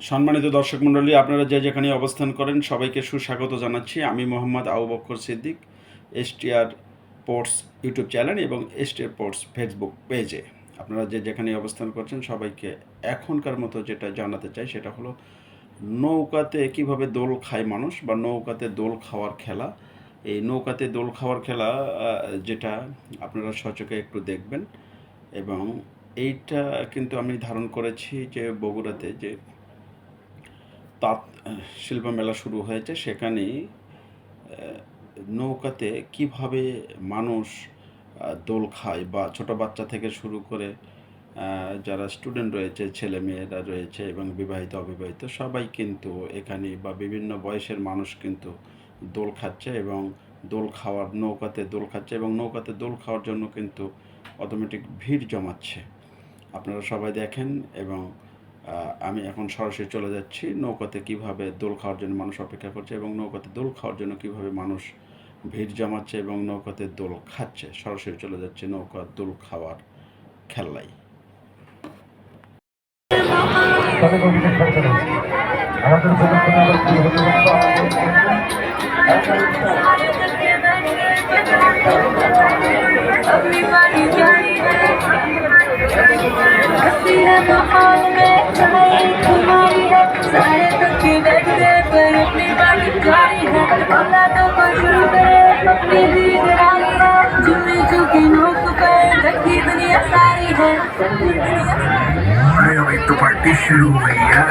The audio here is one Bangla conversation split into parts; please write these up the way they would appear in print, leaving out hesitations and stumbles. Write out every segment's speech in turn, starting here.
সম্মানিত দর্শক মণ্ডলী, আপনারা যে যেখানে অবস্থান করেন সবাইকে সুস্বাগত জানাচ্ছি। আমি Mohammad Abu Bakar Siddique, STR ports YouTube channel এবং এসটিআর পোর্টস ফেসবুক পেজে আপনারা যে যেখানে অবস্থান করছেন সবাইকে এখনকার মতো যেটা জানাতে চাই সেটা হলো নৌকাতে কিভাবে দোল খায় মানুষ বা নৌকাতে দোল খাওয়ার খেলা। এই নৌকাতে দোল খাওয়ার খেলা যেটা আপনারা সচক্ষে একটু দেখবেন। এবং এইটা কিন্তু আমি ধারণ করেছি যে বগুড়াতে যে তাঁত শিল্প মেলা শুরু হয়েছে, সেখানেই নৌকাতে কিভাবে মানুষ দোল খায় বা ছোট বাচ্চা থেকে শুরু করে যারা স্টুডেন্ট রয়েছে, ছেলে মেয়েরা রয়েছে এবং বিবাহিত অবিবাহিত সবাই কিন্তু এখানে বা বিভিন্ন বয়সের মানুষ কিন্তু দোল খাচ্ছে এবং দোল খাওয়ার নৌকাতে দোল খাচ্ছে এবং নৌকাতে দোল খাওয়ার জন্য কিন্তু অটোমেটিক ভিড় জমাচ্ছে। আপনারা সবাই দেখেন এবং আমি এখন সরাসরি চলে যাচ্ছি নৌকাতে কিভাবে দোল খাওয়ার জন্য মানুষ অপেক্ষা করছে এবং নৌকাতে দোল খাওয়ার জন্য কিভাবে মানুষ ভিড় জমাচ্ছে এবং নৌকাতে দোল খাচ্ছে। সরাসরি চলে যাচ্ছে নৌকা দোল খাওয়ার খেলায়। तो पार्टी शुरू हुई है।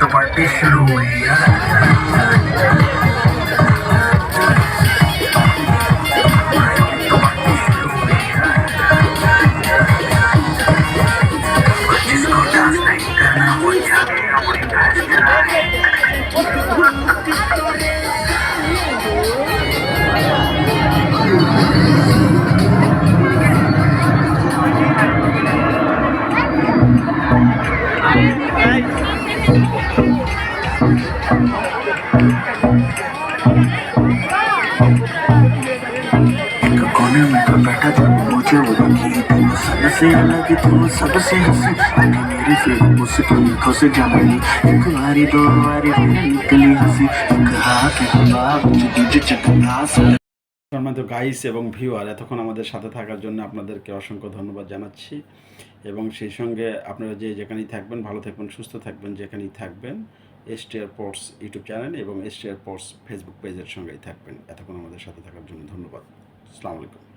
तो पार्टी शुरू हुई है। जिसको डांस नहीं करना वो जाके अपनी भैंस चराए। कोने में तो बैठा था मुझे वो देखी सबसे अलग तुम सबसे हंसी मेरी फिर मुझसे आंखों से जानी एक बारी दो बारी निकली हंसी कहा कि हवा मुझे चकना সম্মানিত গাইস এবং ভিউয়ার, এতক্ষণ আমাদের সাথে থাকার জন্য আপনাদেরকে অসংখ্য ধন্যবাদ জানাচ্ছি এবং সেই সঙ্গে আপনারা যে যেখানেই থাকবেন ভালো থাকবেন, সুস্থ থাকবেন, যেখানেই থাকবেন এসটিআর পোর্টস ইউটিউব চ্যানেল এবং এসটিআর পোর্টস ফেসবুক পেজের সঙ্গেই থাকবেন। এতক্ষণ আমাদের সাথে থাকার জন্য ধন্যবাদ। আসসালামু আলাইকুম।